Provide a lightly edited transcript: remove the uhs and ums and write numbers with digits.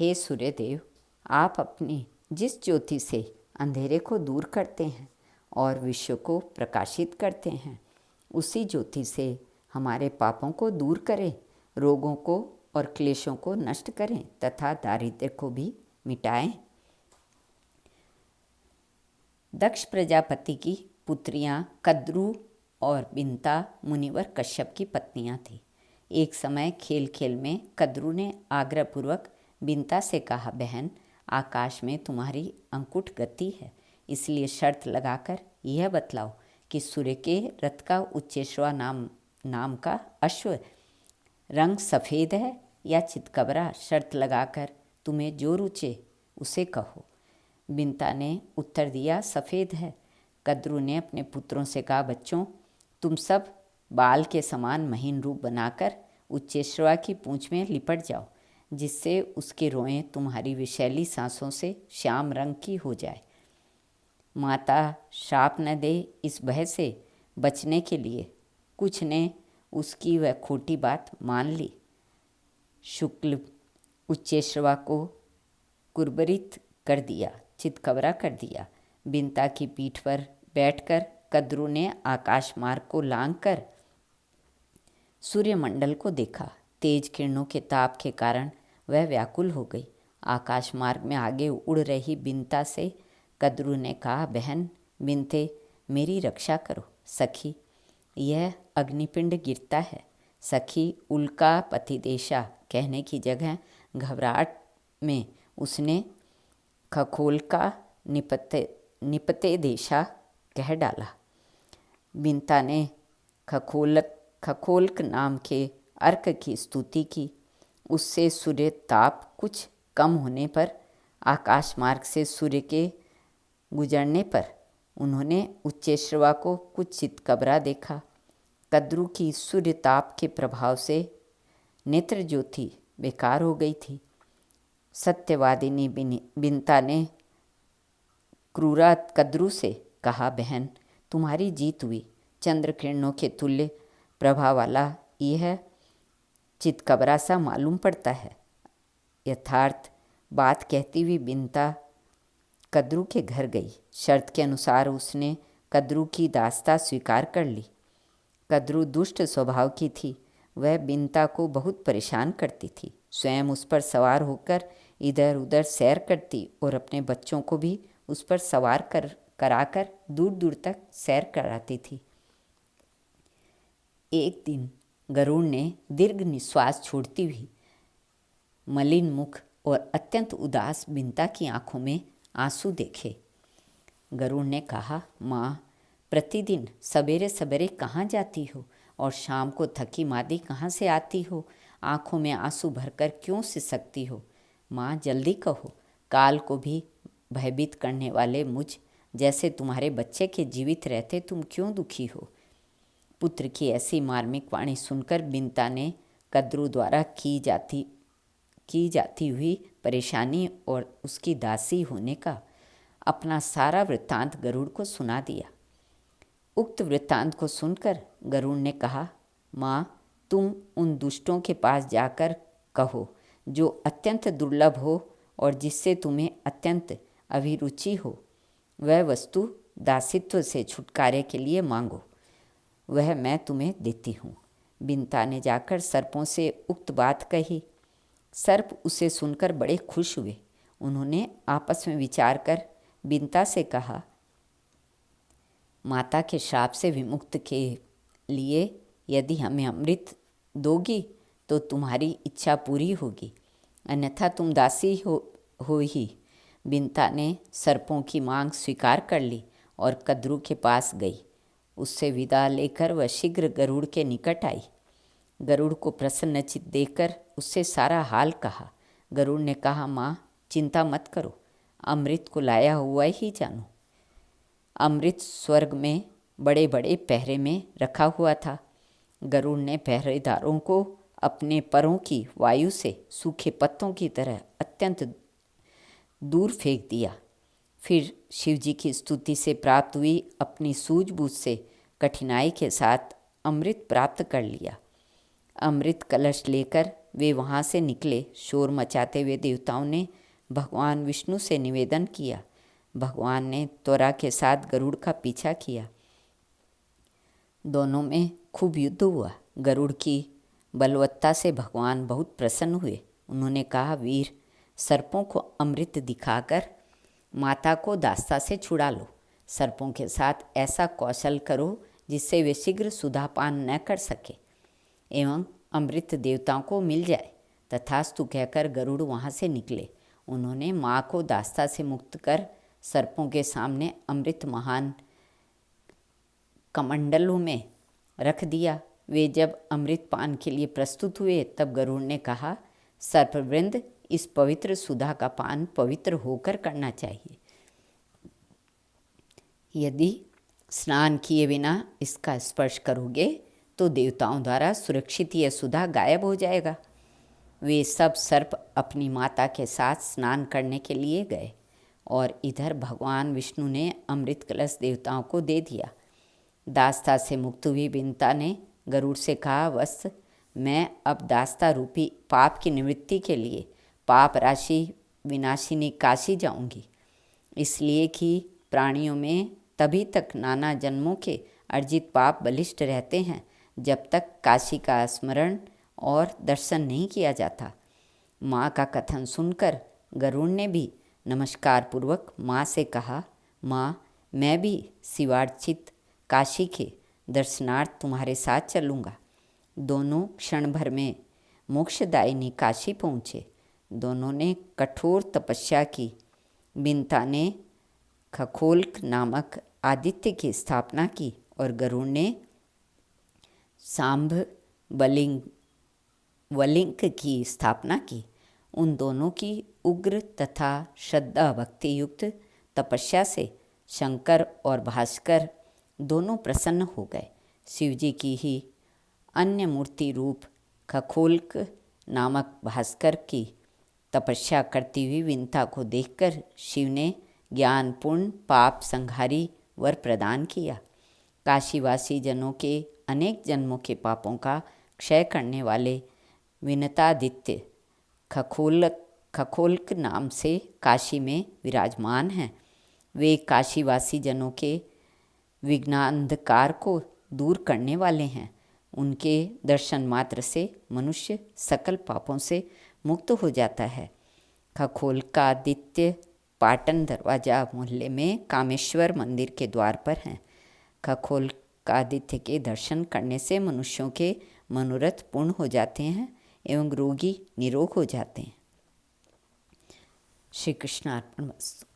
हे सूर्यदेव, आप अपनी जिस ज्योति से अंधेरे को दूर करते हैं और विश्व को प्रकाशित करते हैं, उसी ज्योति से हमारे पापों को दूर करें, रोगों को और क्लेशों को नष्ट करें तथा दारिद्र्य को भी मिटाएं। दक्ष प्रजापति की पुत्रियां कद्रू और बिंता मुनिवर कश्यप की पत्नियां थीं। एक समय खेल खेल में कद्रू ने आग्रहपूर्वक बिंता से कहा, बहन, आकाश में तुम्हारी अंकुठ गति है, इसलिए शर्त लगाकर यह बतलाओ कि सूर्य के रथ का उच्चेश्वा नाम का अश्व रंग सफ़ेद है या चितकबरा। शर्त लगाकर तुम्हें जो रुचे उसे कहो। बिंता ने उत्तर दिया, सफ़ेद है। कद्रू ने अपने पुत्रों से कहा, बच्चों, तुम सब बाल के समान महीन रूप बनाकर उच्चेश्वा की पूंछ में लिपट जाओ, जिससे उसके रोएं तुम्हारी विषैली सांसों से श्याम रंग की हो जाए। माता श्राप न दे, इस भय से बचने के लिए कुछ ने उसकी वह खोटी बात मान ली। शुक्ल उच्चेश्वा को कुर्बरित कर दिया, चितकबरा कर दिया। बिंता की पीठ पर बैठकर कद्रू ने आकाश मार्ग को लांघकर सूर्यमंडल को देखा। तेज किरणों के ताप के कारण वह व्याकुल हो गई। आकाश मार्ग में आगे उड़ रही बिंता से कद्रू ने कहा, बहन बिंते, मेरी रक्षा करो। सखी, यह अग्निपिंड गिरता है। सखी उल्का पतिदेशा कहने की जगह घबराहट में उसने खखोलका निपते देशा कह डाला। बिंता ने खखोल्क नाम के अर्क की स्तुति की। उससे सूर्य ताप कुछ कम होने पर, आकाश मार्ग से सूर्य के गुजरने पर उन्होंने उच्चेश्रवा को कुछ चितकबरा देखा। कद्रू की सूर्य ताप के प्रभाव से नेत्र ज्योति बेकार हो गई थी। सत्यवादिनी बिंता ने क्रूरा कद्रू से कहा, बहन, तुम्हारी जीत हुई। चंद्र किरणों के तुल्य प्रभा वाला यह चितकबरा सा मालूम पड़ता है। यथार्थ बात कहती हुई बिंता कद्रू के घर गई। शर्त के अनुसार उसने कद्रू की दास्ता स्वीकार कर ली। कद्रू दुष्ट स्वभाव की थी। वह बिंता को बहुत परेशान करती थी। स्वयं उस पर सवार होकर इधर उधर सैर करती और अपने बच्चों को भी उस पर सवार कराकर दूर दूर तक सैर कराती थी। एक दिन गरुड़ ने दीर्घ निश्वास छोड़ती हुई मलिन मुख और अत्यंत उदास बिंता की आंखों में आंसू देखे। गरुड़ ने कहा, माँ, प्रतिदिन सवेरे सवेरे कहाँ जाती हो और शाम को थकी मादी कहाँ से आती हो? आंखों में आंसू भरकर क्यों सिसकती हो? माँ, जल्दी कहो। काल को भी भयभीत करने वाले मुझ जैसे तुम्हारे बच्चे के जीवित रहते तुम क्यों दुखी हो? पुत्र की ऐसी मार्मिक वाणी सुनकर बिंता ने कद्रू द्वारा की जाती हुई परेशानी और उसकी दासी होने का अपना सारा वृत्तांत गरुड़ को सुना दिया। उक्त वृत्तांत को सुनकर गरुड़ ने कहा, माँ, तुम उन दुष्टों के पास जाकर कहो जो अत्यंत दुर्लभ हो और जिससे तुम्हें अत्यंत अभिरुचि हो, वह वस्तु दासित्व से छुटकारे के लिए मांगो, वह मैं तुम्हें देती हूँ। बिंता ने जाकर सर्पों से उक्त बात कही। सर्प उसे सुनकर बड़े खुश हुए। उन्होंने आपस में विचार कर बिंता से कहा, माता के श्राप से विमुक्त के लिए यदि हमें अमृत दोगी तो तुम्हारी इच्छा पूरी होगी, अन्यथा तुम दासी हो ही। बिंता ने सर्पों की मांग स्वीकार कर ली और कद्रू के पास गई। उससे विदा लेकर वह शीघ्र गरुड़ के निकट आई। गरुड़ को प्रसन्नचित देखकर उससे सारा हाल कहा। गरुड़ ने कहा, माँ, चिंता मत करो, अमृत को लाया हुआ ही जानो। अमृत स्वर्ग में बड़े बड़े पहरे में रखा हुआ था। गरुड़ ने पहरेदारों को अपने परों की वायु से सूखे पत्तों की तरह अत्यंत दूर फेंक दिया। फिर शिवजी की स्तुति से प्राप्त हुई अपनी सूझबूझ से कठिनाई के साथ अमृत प्राप्त कर लिया। अमृत कलश लेकर वे वहाँ से निकले, शोर मचाते हुए देवताओं ने भगवान विष्णु से निवेदन किया। भगवान ने त्वरा के साथ गरुड़ का पीछा किया। दोनों में खूब युद्ध हुआ। गरुड़ की बलवत्ता से भगवान बहुत प्रसन्न हुए। उन्होंने कहा, वीर, सर्पों को अमृत दिखाकर माता को दास्ता से छुड़ा लो। सर्पों के साथ ऐसा कौशल करो जिससे वे शीघ्र सुधापान न कर सके एवं अमृत देवताओं को मिल जाए। तथास्तु कहकर गरुड़ वहाँ से निकले। उन्होंने माँ को दास्ता से मुक्त कर सर्पों के सामने अमृत महान कमंडलों में रख दिया। वे जब अमृत पान के लिए प्रस्तुत हुए तब गरुड़ ने कहा, सर्पवृंद, इस पवित्र सुधा का पान पवित्र होकर करना चाहिए। यदि स्नान किए बिना इसका स्पर्श करोगे तो देवताओं द्वारा सुरक्षित यह सुधा गायब हो जाएगा। वे सब सर्प अपनी माता के साथ स्नान करने के लिए गए और इधर भगवान विष्णु ने अमृत कलश देवताओं को दे दिया। दास्ता से मुक्त हुई विंता ने गरुड़ से कहा, वत्स, मैं अब दास्ता रूपी पाप की निवृत्ति के लिए पाप राशि विनाशिनी काशी जाऊंगी, इसलिए कि प्राणियों में तभी तक नाना जन्मों के अर्जित पाप बलिष्ठ रहते हैं जब तक काशी का स्मरण और दर्शन नहीं किया जाता। माँ का कथन सुनकर गरुड़ ने भी नमस्कार पूर्वक माँ से कहा, माँ, मैं भी शिवार्चित काशी के दर्शनार्थ तुम्हारे साथ चलूँगा। दोनों क्षण भर में मोक्षदायिनी काशी पहुँचे। दोनों ने कठोर तपस्या की। विंता ने खखोल्क नामक आदित्य की स्थापना की और गरुड़ ने सांभ वलिंक की स्थापना की। उन दोनों की उग्र तथा श्रद्धा भक्ति युक्त तपस्या से शंकर और भास्कर दोनों प्रसन्न हो गए। शिवजी की ही अन्य मूर्ति रूप खखोल्क नामक भास्कर की तपस्या करती हुई विंता को देखकर शिव ने ज्ञानपूर्ण पाप संहारी वर प्रदान किया। काशीवासी जनों के अनेक जन्मों के पापों का क्षय करने वाले विनतादित्य खखोल्क नाम से काशी में विराजमान हैं। वे काशीवासी जनों के विघ्नांधकार को दूर करने वाले हैं। उनके दर्शन मात्र से मनुष्य सकल पापों से मुक्त हो जाता है। खखोल्कादित्य पाटन दरवाजा मोहल्ले में कामेश्वर मंदिर के द्वार पर हैं। खखोल्कादित्य के दर्शन करने से मनुष्यों के मनोरथ पूर्ण हो जाते हैं एवं रोगी निरोग हो जाते हैं। श्री कृष्ण अर्पण वस्तु।